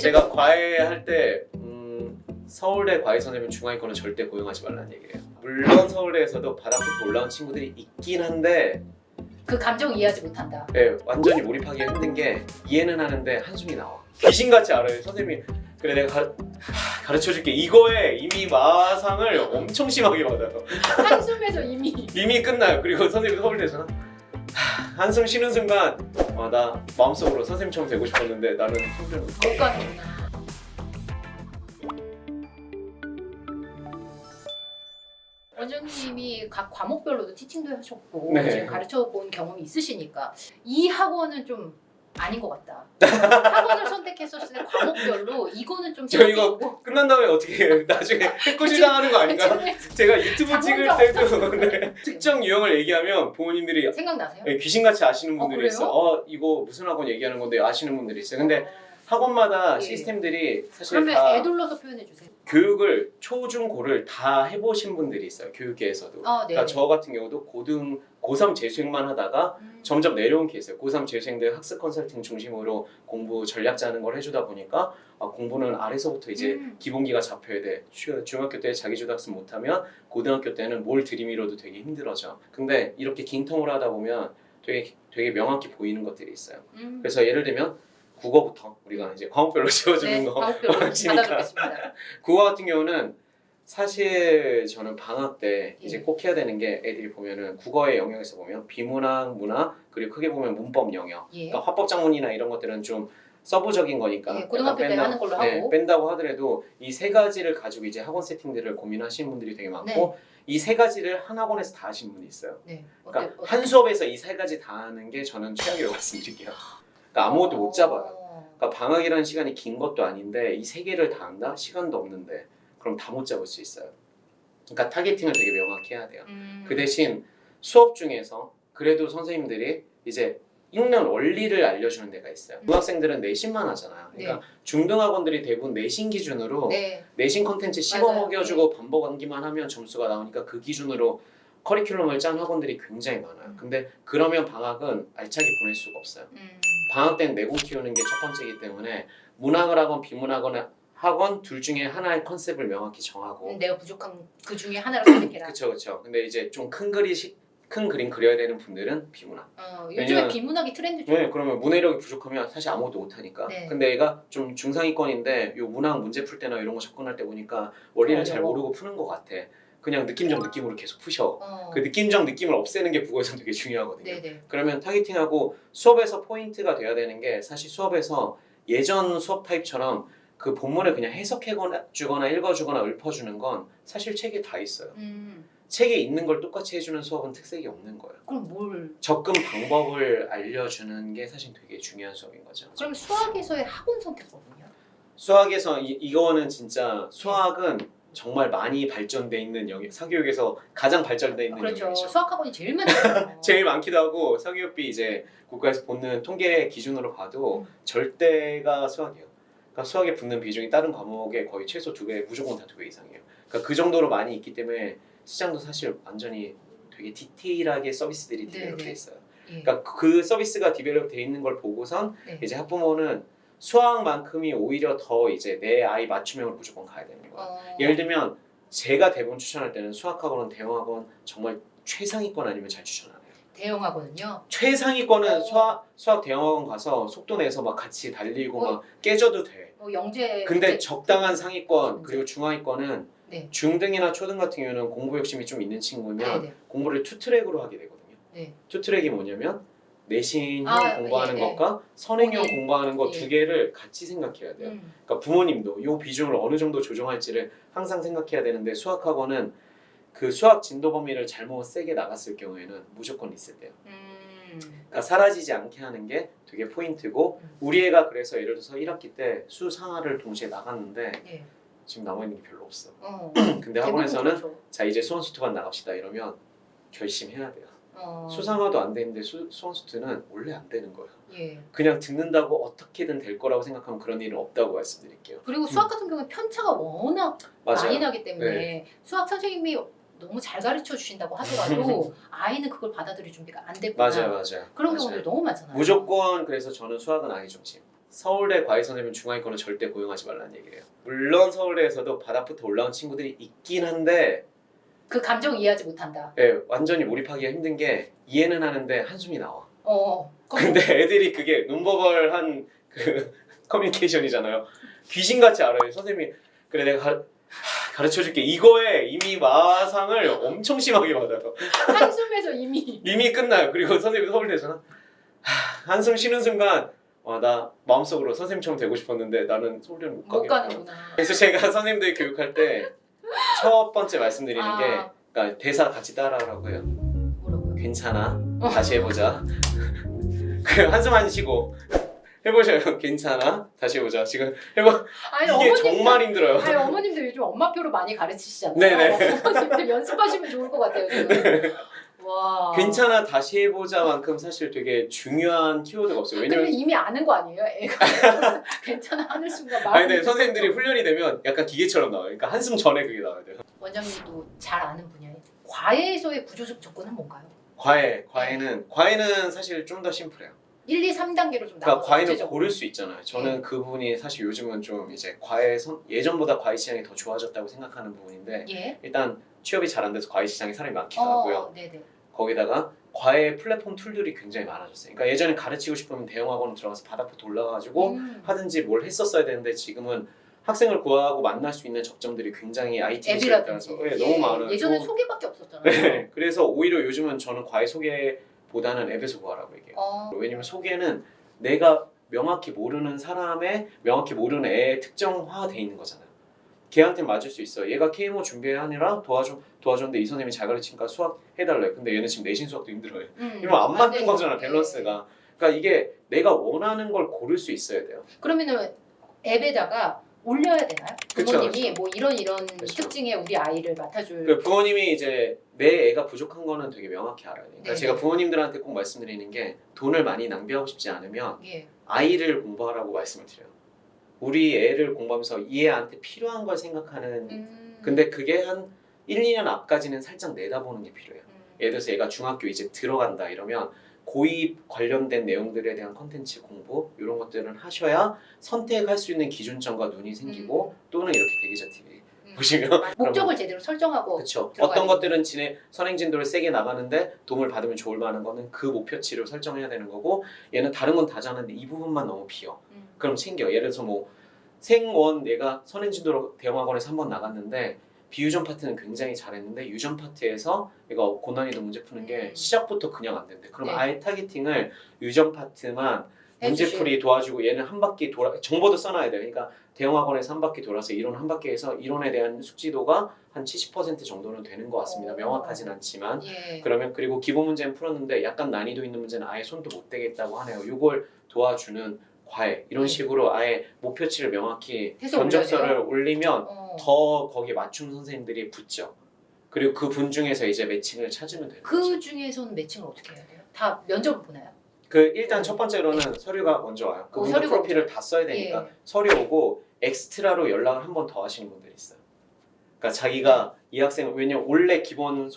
제가 과외 할 때 서울대 과외 선생님은 중하위권은 절대 고용하지 말라는 얘기를 해요. 물론 서울대에서도 바닥부터 올라온 친구들이 있긴 한데 그 감정 이해하지 못한다. 네, 완전히 몰입하기 힘든 게 이해는 하는데 한숨이 나와. 귀신같이 알아요. 선생님이 그래 내가 가르쳐줄게. 이거에 이미 마상을 엄청 심하게 받아요. 한숨에서 이미 끝나요. 그리고 선생님이 서울대잖아. 한숨 쉬는 순간 나 마음속으로 선생님처럼 되고 싶었는데 나는 힘들어. 못 가는구나. 원장님이 각 과목별로도 티칭도 하셨고 네. 지금 가르쳐 본 경험이 있으시니까 이 학원은 좀 아닌 것 같다. 학원을 선택했었을 때 과목별로 이거는 좀 저 이거 끝난 다음에 어떻게 해요? 나중에 해코지당하는 거 아닌가? 제가 유튜브 찍을 때도 네. 특정 유형을 얘기하면 부모님들이 생각나세요? 귀신같이 아시는 분들이 그래요? 있어. 이거 무슨 학원 얘기하는 건데 아시는 분들이 있어요. 근데 학원마다 예. 시스템들이 사실 그러면 다 애둘러서 표현해 주세요. 교육을 초, 중, 고를 다 해보신 분들이 있어요. 교육계에서도. 네. 그러니까 저 같은 경우도 고3 재수생만 하다가 점점 내려온 케이스예요. 고3 재수생들 학습 컨설팅 중심으로 공부 전략 짜는 걸 해주다 보니까 공부는 아래서부터 이제 기본기가 잡혀야 돼. 중학교 때 자기주도 학습 못하면 고등학교 때는 뭘 들이밀어도 되게 힘들어져. 근데 이렇게 긴 통을 하다 보면 되게 명확히 보이는 것들이 있어요. 그래서 예를 들면 국어부터 우리가 이제 과목별로 지어주는 거 과목별로 원하시니까. 받아뵙겠습니다. 국어 같은 경우는 사실 저는 방학 때 이제 예. 꼭 해야 되는 게 애들이 보면은 국어의 영역에서 보면 비문학, 문학 그리고 크게 보면 문법 영역. 예. 그러니까 화법작문이나 이런 것들은 좀 서부적인 거니까 예, 고등학교 때 하는 걸로 하고. 뺀다고 하더라도 이 세 가지를 가지고 이제 학원 세팅들을 고민하시는 분들이 되게 많고 네. 이 세 가지를 한 학원에서 다 하시는 분이 있어요. 네. 그러니까 한 수업에서 이 세 가지 다 하는 게 저는 최악이라고 말씀드릴게요. 그러니까 아무것도 못 잡아요. 그러니까 방학이라는 시간이 긴 것도 아닌데 이 세 개를 다 한다? 시간도 없는데 그럼 다 못 잡을 수 있어요. 그러니까 타겟팅을 되게 명확히 해야 돼요. 그 대신 수업 중에서 그래도 선생님들이 이제 읽는 원리를 알려주는 데가 있어요. 중학생들은 내신만 하잖아요. 그러니까 네. 중등학원들이 대부분 내신 기준으로 네. 내신 컨텐츠 씹어 먹여주고 반복 암기만 하면 점수가 나오니까 그 기준으로 커리큘럼을 짠 학원들이 굉장히 많아요. 근데 그러면 방학은 알차게 보낼 수가 없어요. 방학 때는 내공 키우는 게 첫 번째이기 때문에 문학을 하건 비문학을 하건 둘 중에 하나의 컨셉을 명확히 정하고 내가 부족한 그 중에 하나를 선택해라. 그쵸. 근데 이제 좀 큰 그림 그려야 되는 분들은 비문학. 요즘에 비문학이 트렌드죠. 네, 그러면 문해력이 부족하면 사실 아무것도 못하니까. 네. 근데 얘가 좀 중상위권인데 요 문학 문제 풀 때나 이런 거 접근할 때 보니까 원리를 잘 모르고 푸는 것 같아. 그냥 느낌적 느낌으로 계속 푸셔. 그 느낌적 느낌을 없애는 게 국어에서는 되게 중요하거든요. 네네. 그러면 타겟팅하고 수업에서 포인트가 돼야 되는 게 사실 수업에서 예전 수업 타입처럼 그 본문을 그냥 해석해주거나 읽어주거나 읊어주는 건 사실 책에 다 있어요. 책에 있는 걸 똑같이 해주는 수업은 특색이 없는 거예요. 그럼 뭘? 접근 방법을 알려주는 게 사실 되게 중요한 수업인 거죠. 그럼 수학에서의 학원 선택법은요? 수학에서 이거는 진짜 수학은 정말 많이 발전돼 있는 영역, 사교육에서 가장 발전돼 있는 그렇죠. 영역이죠. 수학 학원이 제일 많죠. 제일 많기도 하고 사교육비 이제 국가에서 보는 통계 기준으로 봐도 절대가 수학이에요. 그러니까 수학에 붙는 비중이 다른 과목의 거의 최소 2배, 무조건 다 2배 이상이에요. 그러니까 그 정도로 많이 있기 때문에 시장도 사실 완전히 되게 디테일하게 서비스들이 디벨롭돼 있어요. 예. 그러니까 그 서비스가 디벨롭돼 있는 걸 보고선 네. 이제 학부모는 수학만큼이 오히려 더 이제 내 아이 맞춤형으로 무조건 가야 되는 거야. 예를 들면 제가 대부분 추천할 때는 수학학원은 대형학원 정말 최상위권 아니면 잘 추천 안 해요. 대형학원은요? 최상위권은 수학 대형학원 가서 속도 내서 막 같이 달리고 막 깨져도 돼. 영재. 근데 적당한 상위권 그리고 중하위권은 네. 중등이나 초등 같은 경우는 공부 욕심이 좀 있는 친구면 네네. 공부를 투트랙으로 하게 되거든요. 네. 투트랙이 뭐냐면 내신형 공부하는 예. 것과 선행형 본인. 공부하는 것 두 개를 같이 생각해야 돼요. 그러니까 부모님도 이 비중을 어느 정도 조정할지를 항상 생각해야 되는데 수학학원은 그 수학 진도 범위를 잘못 세게 나갔을 경우에는 무조건 리셋돼요. 그러니까 사라지지 않게 하는 게 되게 포인트고 우리 애가 그래서 예를 들어서 1학기 때 수상하를 동시에 나갔는데 예. 지금 남아있는 게 별로 없어. 근데 대부분 학원에서는 그렇죠. 자 이제 수원수투반 나갑시다 이러면 결심해야 돼요. 어. 수상화도 안 되는데 수원수투는 원래 안 되는 거예요. 예. 그냥 듣는다고 어떻게든 될 거라고 생각하면 그런 일은 없다고 말씀드릴게요. 그리고 수학 같은 경우는 편차가 워낙 많이 나기 때문에 네. 수학 선생님이 너무 잘 가르쳐 주신다고 하더라도 아이는 그걸 받아들일 준비가 안 됐구나. 맞아요. 그런 맞아요. 경우도 너무 많잖아요. 무조건 그래서 저는 수학은 아이 중심. 서울대 과외 선생님 중하위권은 절대 고용하지 말라는 얘기예요. 물론 서울대에서도 바닥부터 올라온 친구들이 있긴 한데 그 감정 이해하지 못한다. 예, 완전히 몰입하기가 힘든 게 이해는 하는데 한숨이 나와. 그럼 근데 애들이 그게 논버벌한 그 커뮤니케이션이잖아요. 귀신같이 알아요. 선생님이 그래 내가 가르쳐줄게. 이거에 이미 마상을 엄청 심하게 받아요. 한숨에서 이미 끝나요. 그리고 선생님이 서울대잖아. 한숨 쉬는 순간 와, 나 마음속으로 선생님처럼 되고 싶었는데 나는 서울대는 못 못 가겠구나. 가는구나. 그래서 제가 선생님들 교육할 때 첫 번째 말씀드리는 게 그러니까 대사 같이 따라하라고 해요. 뭐라고요? 괜찮아. 다시 해보자. 그 한숨 안 쉬고 해보셔요. 괜찮아. 다시 해보자. 지금 해봐. 아니, 이게 어머님들- 정말 힘들어요. 아니 어머님들 요즘 엄마표로 많이 가르치시잖아요. 네네. 어머님들 연습하시면 좋을 것 같아요. 지금. 와. 괜찮아. 다시 해보자만큼 사실 되게 중요한 키워드가 없어요. 근데 왜냐면 이미 아는 거 아니에요? 애가 괜찮아 하는 순간 마음이. 아니 근데 선생님들이 훈련이 되면 약간 기계처럼 나와요. 그러니까 한숨 전에 그게 나와야 돼요. 원장님도 잘 아는 분야에 과외에서의 구조적 접근은 뭔가요? 과외는 사실 좀 더 심플해요. 1, 2, 3단계로 좀 그러니까 나눠서 과외는 구체적으로. 고를 수 있잖아요. 저는 그 부분이 사실 요즘은 좀 이제 예전보다 과외 시장이 더 좋아졌다고 생각하는 부분인데 예. 일단 취업이 잘 안 돼서 과외 시장에 사람이 많기도 하고요. 네네. 거기다가 과외 플랫폼 툴들이 굉장히 많아졌어요. 그러니까 예전에 가르치고 싶으면 대형 학원 들어가서 바닥부터 올라가가지고 하든지 뭘 했었어야 되는데 지금은 학생을 구하고 만날 수 있는 접점들이 굉장히 IT 기술에 따라서 앱이라든지. 너무 많아요. 예전에 소개밖에 없었잖아요. 네, 그래서 오히려 요즘은 저는 과외 소개보다는 앱에서 구하라고 얘기해요. 어. 왜냐면 소개는 내가 명확히 모르는 사람의 명확히 모르는 애에 특정화돼 있는 거잖아요. 걔한테 맞을 수 있어. 얘가 KMO 준비하느라 도와줬는데 이 선생님이 잘 가르치니까 수학 해달래. 근데 얘는 지금 내신 수학도 힘들어해. 이러면 안 맞는 되죠. 거잖아 밸런스가. 그러니까 이게 내가 원하는 걸 고를 수 있어야 돼요. 그러면은 앱에다가 올려야 되나요? 그쵸, 부모님이 뭐 이런 그쵸. 특징의 우리 아이를 맡아줄. 그 부모님이 이제 내 애가 부족한 거는 되게 명확히 알아야 돼요. 그러니까 네. 제가 부모님들한테 꼭 말씀드리는 게 돈을 많이 낭비하고 싶지 않으면 예. 아이를 공부하라고 말씀을 드려요. 우리 애를 공부하면서 이 애한테 필요한 걸 생각하는 근데 그게 한 1, 2년 앞까지는 살짝 내다보는 게 필요해요. 예를 들어서 얘가 중학교 이제 들어간다 이러면 고입 관련된 내용들에 대한 컨텐츠 공부 이런 것들은 하셔야 선택할 수 있는 기준점과 눈이 생기고 또는 이렇게 대기자 TV 보시면 목적을 제대로 설정하고. 그렇죠. 들어가야 어떤 것들은 선행진도를 세게 나가는데 도움을 받으면 좋을 만한 거는 그 목표치를 설정해야 되는 거고 얘는 다른 건 다 잘하는데 이 부분만 너무 비어. 그럼 챙겨. 예를 들어서 뭐 생원 내가 선행진도로 대형학원에서 한 번 나갔는데 비유전 파트는 굉장히 잘했는데 유전 파트에서 얘가 고난이도 문제 푸는 게 시작부터 그냥 안 된대. 그럼 네. 아예 타겟팅을 유전 파트만 문제 해주시- 풀이 도와주고 얘는 한 바퀴 정보도 써놔야 돼. 그러니까 대형학원에서 한 바퀴 돌아서 이론 한 바퀴 해서 이론에 대한 숙지도가 한 70% 정도는 되는 것 같습니다. 오. 명확하진 않지만 예. 그러면 그리고 기본 문제는 풀었는데 약간 난이도 있는 문제는 아예 손도 못 대겠다고 하네요. 이걸 도와주는 과외 이런 식으로 아예 목표치를 명확히 해서 견적서를 올리면 어. 더 거기에 맞춤 선생님들이 붙죠. 그리고 그 분 중에서 이제 매칭을 찾으면 되는 거죠. 그 중에서는 매칭을 어떻게 해야 돼요? 다 면접을 보나요? 그 일단 첫 번째로는 서류가 먼저 와요. 그분도 서류가 프로필을 다 써야 되니까 예. 서류 오고 엑스트라로 연락을 한 번 더 하시는 분들이 있어요. 그러니까 자기가 이 학생을 왜냐면 원래 기본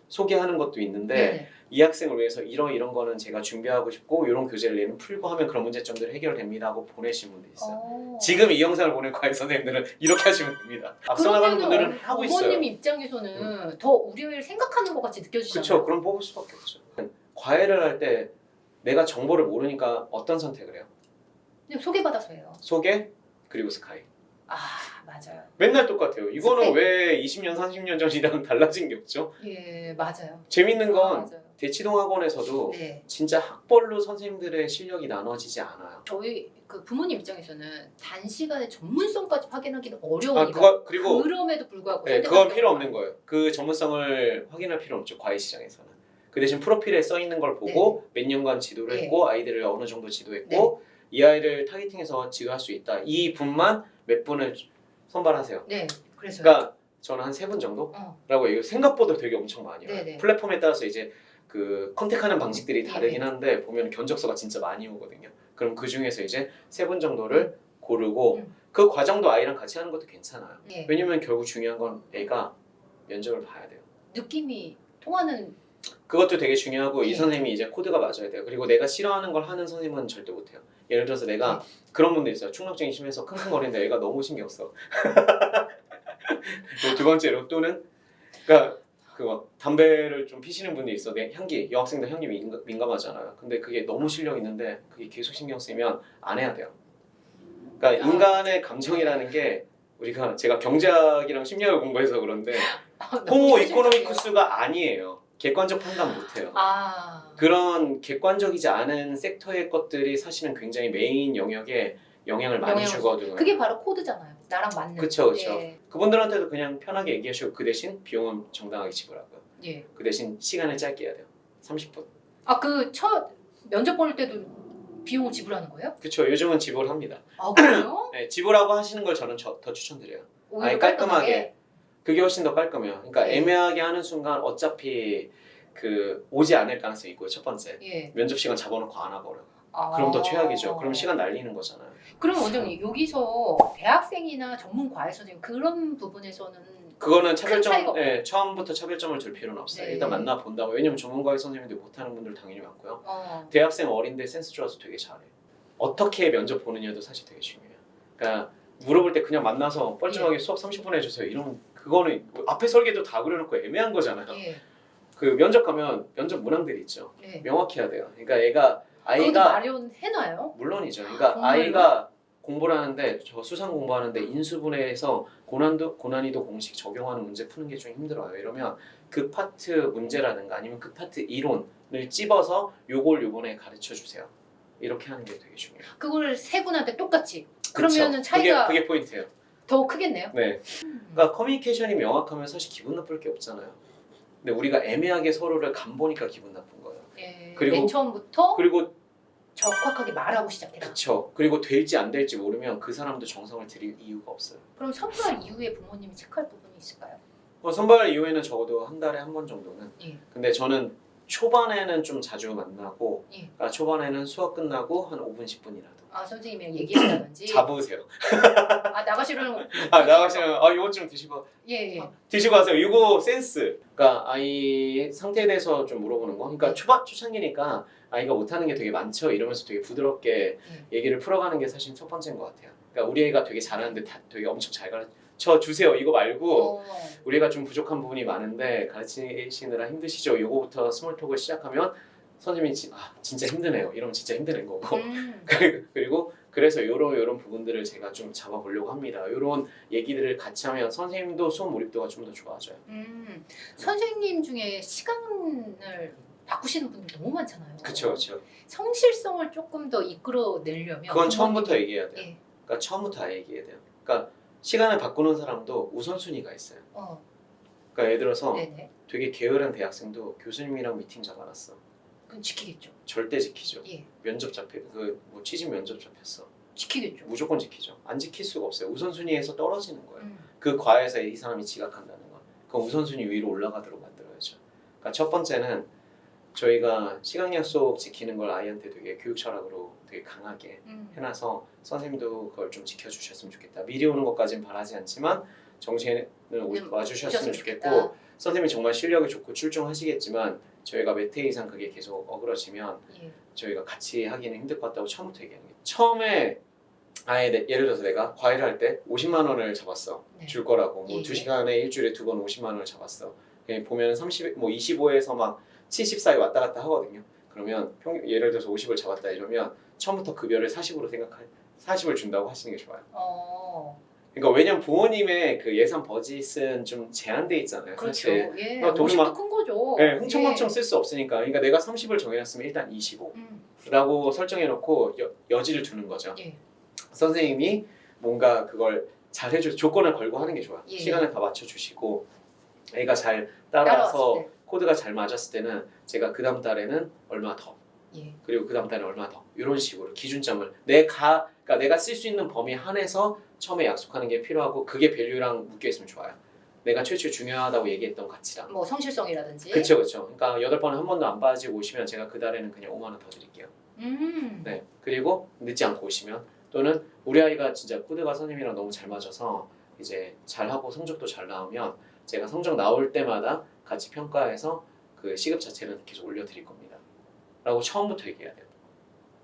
소개하는 것도 있는데 네네. 이 학생을 위해서 이런 거는 제가 준비하고 싶고 이런 교재를 얘는 풀고 하면 그런 문제점들이 해결됩니다 하고 보내신 분들이 있어요. 지금 이 영상을 보는 과외 선생님들은 이렇게 하시면 됩니다. 앞서 나가는 분들은 하고 있어요. 어머님 입장에서는 더 우리 애를 생각하는 것 같이 느껴지잖아요. 그렇죠. 그럼 뽑을 수밖에 없죠. 과외를 할 때 내가 정보를 모르니까 어떤 선택을 해요? 그냥 소개받아서 해요. 소개 그리고 스카이. 아 맞아요. 맨날 똑같아요. 이거는 스카이. 왜 20년, 30년 전이랑 달라진 게 없죠? 예 맞아요. 재밌는 건 맞아요. 대치동 학원에서도 네. 진짜 학벌로 선생님들의 실력이 나눠지지 않아요. 저희 그 부모님 입장에서는 단시간에 전문성까지 확인하기는 어려우니까 그리고 그럼에도 불구하고 네, 그건 필요 없는 거예요. 그 전문성을 확인할 필요 없죠. 과외 시장에서는. 그 대신 프로필에 써 있는 걸 보고 몇 년간 지도를 네. 했고 아이들을 어느 정도 지도했고 이 아이를 타겟팅해서 지도할 수 있다. 이 분만 몇 분을 선발하세요. 네. 그래서 그러니까 저는 한 3분 정도라고 어. 얘기해요. 생각보다 되게 엄청 많이 와요. 네네. 플랫폼에 따라서 이제 그 컨택하는 방식들이 네. 다르긴 한데 보면 견적서가 진짜 많이 오거든요. 그럼 그 중에서 이제 3분 정도를 고르고 그 과정도 아이랑 같이 하는 것도 괜찮아요. 예. 왜냐면 결국 중요한 건 애가 면접을 봐야 돼요. 느낌이 통하는 그것도 되게 중요하고 이 네. 선생님이 이제 코드가 맞아야 돼요. 그리고 내가 싫어하는 걸 하는 선생님은 절대 못해요. 예를 들어서 내가 그런 분도 있어요. 충동증이 심해서 킁킁거리는데 애가 너무 신경 써. 그리고 두 번째로 또는 그러니까 그막 담배를 좀 피시는 분이 있어. 내 향기, 여학생들 향기 민감하잖아요. 근데 그게 너무 실력 있는데 그게 계속 신경 쓰이면 안 해야 돼요. 그러니까 인간의 감정이라는 게 우리가 제가 경제학이랑 심리학을 공부해서 그런데 너무 호모 현실적이에요. 이코노미쿠스가 아니에요. 객관적 판단 못해요. 아, 그런 객관적이지 않은 섹터의 것들이 사실은 굉장히 메인 영역에 영향을 많이 영향을 주거든요. 그게 바로 코드잖아요. 나랑 맞는. 그쵸, 그쵸. 예. 그분들한테도 그냥 편하게 얘기하시고 그 대신 비용은 정당하게 지불하고요. 예. 그 대신 시간을 짧게 해야 돼요. 30분. 아, 그 첫 면접 볼 때도 비용을 지불하는 거예요? 그쵸. 요즘은 지불합니다. 아, 그래요? 네, 지불하고 하시는 걸 저는 더 추천드려요. 오히려 아니, 깔끔하게. 그게 훨씬 더 깔끔해요. 그러니까 네. 애매하게 하는 순간 어차피 그 오지 않을 가능성이 있고요. 첫 번째. 예. 면접 시간 잡아놓고 안 와버려. 아. 그럼 더 최악이죠. 그럼 시간 날리는 거잖아요. 그럼 원장님 여기서 대학생이나 전문 과외 선생님 그런 부분에서는 그거는 차이가 차별점, 없어요? 네, 처음부터 차별점을 둘 필요는 없어요. 네. 일단 만나 본다고. 왜냐면 전문가의 선생님들 못하는 분들 당연히 많고요. 어. 대학생 어린데 센스 좋아서 되게 잘해. 어떻게 면접 보느냐도 사실 되게 중요해요. 그러니까 물어볼 때 그냥 만나서 뻘쭘하게 수업 30분 해주세요. 이러면 그거는 앞에 설계도 다 그려놓고 애매한 거잖아요. 예. 그 면접 가면 면접 문항들이 있죠. 예. 명확히 해야 돼요. 그러니까 애가 그것도 아이가 마련해놔요? 물론이죠. 그러니까 정말요? 아이가 공부를 하는데 저 수상 공부하는데 인수분해에서 고난이도 공식 적용하는 문제 푸는 게 좀 힘들어요. 이러면 그 파트 문제라든가 아니면 그 파트 이론을 찝어서 요걸 요번에 가르쳐 주세요. 이렇게 하는 게 되게 중요해요. 그거를 세 분한테 똑같이. 그쵸? 그러면은 차이가 그게 포인트예요. 더 크겠네요. 네. 그러니까 커뮤니케이션이 명확하면 사실 기분 나쁠 게 없잖아요. 근데 우리가 애매하게 서로를 간보니까 기분 나쁜 거예요. 예. 그리고- 맨 처음부터 그리고 적확하게 말하고 시작해라. 그쵸. 그리고 될지 안 될지 모르면 그 사람도 정성을 들일 이유가 없어요. 그럼 선발 이후에 부모님이 체크할 부분이 있을까요? 선발 이후에는 적어도 한 달에 한 번 정도는. 예. 근데 저는 초반에는 좀 자주 만나고, 예. 그러니까 초반에는 수업 끝나고 한 5분 10분이라도 아 선생님이랑 얘기한다든지. 잡으세요. 아 나가시려는. 나가시면 이거 좀 드시고 예. 드시고 하세요. 이거 센스. 그러니까 아이 상태에 대해서 좀 물어보는 거. 그러니까 초창기니까 아이가 못하는 게 되게 많죠. 이러면서 되게 부드럽게 얘기를 풀어가는 게 사실 첫 번째인 것 같아요. 그러니까 우리 애가 되게 잘하는데 되게 엄청 잘 가르쳐 주세요. 이거 말고 우리 애가 좀 부족한 부분이 많은데 가르치시느라 힘드시죠. 이거부터 스몰톡을 시작하면 선생님이 진짜 힘드네요. 이러면 진짜 힘든 거고. 그리고 그래서 요런 부분들을 제가 좀 잡아보려고 합니다. 요런 얘기들을 같이 하면 선생님도 수업 몰입도가 좀 더 좋아져요. 선생님 중에 시간을 바꾸시는 분들 너무 많잖아요. 그쵸. 성실성을 조금 더 이끌어내려면 그건 처음부터 얘기해야 돼요. 예. 그러니까 처음부터 아예 얘기해야 돼요. 그러니까 시간을 바꾸는 사람도 우선순위가 있어요. 그러니까 예를 들어서 네네. 되게 게으른 대학생도 교수님이랑 미팅 잡아놨어. 그럼 지키겠죠. 절대 지키죠. 예. 면접 뭐 취직 면접 잡혔어. 지키겠죠. 무조건 지키죠. 안 지킬 수가 없어요. 우선순위에서 떨어지는 거예요. 음. 그 과에서 이 사람이 지각한다는 건. 그 우선순위 위로 올라가도록 만들어야죠. 그러니까 첫 번째는 저희가 시간 약속 지키는 걸 아이한테 되게 교육 철학으로 되게 강하게 해놔서 선생님도 그걸 좀 지켜주셨으면 좋겠다. 미리 오는 것까진 바라지 않지만 정시에는 와주셨으면 좋겠고 선생님이 정말 실력이 좋고 출중하시겠지만 저희가 몇 회 이상 그게 계속 어그러지면 예. 저희가 같이 하기는 힘들 것 같다고 처음부터 얘기하는 거예요. 처음에 예를 들어서 내가 과외를 할 때 50만 원을 잡았어. 네. 줄 거라고. 뭐 예. 2시간에 일주일에 2번 50만 원을 잡았어. 보면 25에서 막 70 사이 왔다 갔다 하거든요. 그러면 예를 들어서 50을 잡았다 이러면 처음부터 급여를 40으로 40을 준다고 하시는 게 좋아요. 그러니까 왜냐면 부모님의 그 예산 버짓은 좀 제한돼 있잖아요. 그렇죠. 사실. 예. 그러니까 돈이 50도 큰 거죠. 네, 흥청망청 쓸 수 없으니까. 그러니까 내가 30을 정해놨으면 일단 25라고 설정해놓고 여지를 두는 거죠. 예. 선생님이 뭔가 그걸 잘 해줄 조건을 걸고 하는 게 좋아요. 예. 시간을 다 맞춰주시고 애가 잘 따라왔을 따라서 때. 코드가 잘 맞았을 때는 제가 그 다음 달에는 얼마 더 예. 그리고 그 다음 달에 얼마 더 이런 식으로 기준점을 그러니까 내가 쓸 수 있는 범위 한에서 처음에 약속하는 게 필요하고 그게 밸류랑 묶여 있으면 좋아요. 내가 최초 중요하다고 얘기했던 가치랑. 뭐 성실성이라든지. 그렇죠. 그러니까 8번에 한 번도 안 빠지고 오시면 제가 그 달에는 그냥 5만 원 더 드릴게요. 네. 그리고 늦지 않고 오시면 또는 우리 아이가 진짜 코드가 선생님이랑 너무 잘 맞아서 이제 잘하고 성적도 잘 나오면 제가 성적 나올 때마다 같이 평가해서 그 시급 자체는 계속 올려드릴 겁니다. 라고 처음부터 얘기해야 돼요.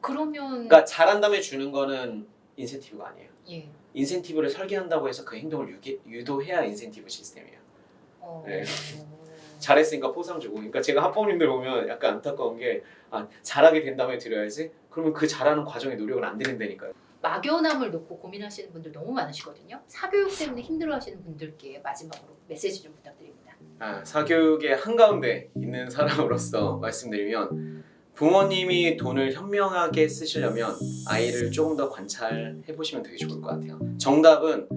그러면 그러니까 잘한다며 주는 거는 인센티브가 아니에요. 예. 인센티브를 설계한다고 해서 그 행동을 유도해야 인센티브 시스템이에요. 네. 잘했으니까 포상 주고. 그러니까 제가 학부모님들 보면 약간 안타까운 게 잘하게 된 다음에 드려야지. 그러면 그 잘하는 과정에 노력을 안 들인다니까요. 막연함을 놓고 고민하시는 분들 너무 많으시거든요. 사교육 때문에 힘들어하시는 분들께 마지막으로 메시지 좀 부탁드립니다. 사교육의 한가운데 있는 사람으로서 말씀드리면 부모님이 돈을 현명하게 쓰시려면 아이를 조금 더 관찰해 보시면 되게 좋을 것 같아요. 정답은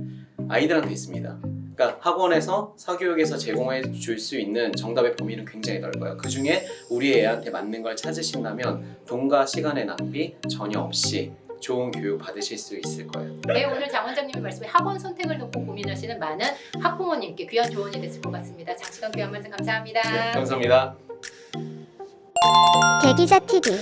아이들한테 있습니다. 그러니까 학원에서 사교육에서 제공해 줄 수 있는 정답의 범위는 굉장히 넓어요. 그 중에 우리 애한테 맞는 걸 찾으신다면 돈과 시간의 낭비 전혀 없이 좋은 교육 받으실 수 있을 거예요. 네, 오늘 장 원장님의 말씀에 학원 선택을 놓고 고민하시는 많은 학부모님께 귀한 조언이 됐을 것 같습니다. 장시간 귀한 말씀 감사합니다. 네, 감사합니다. 대기자 TV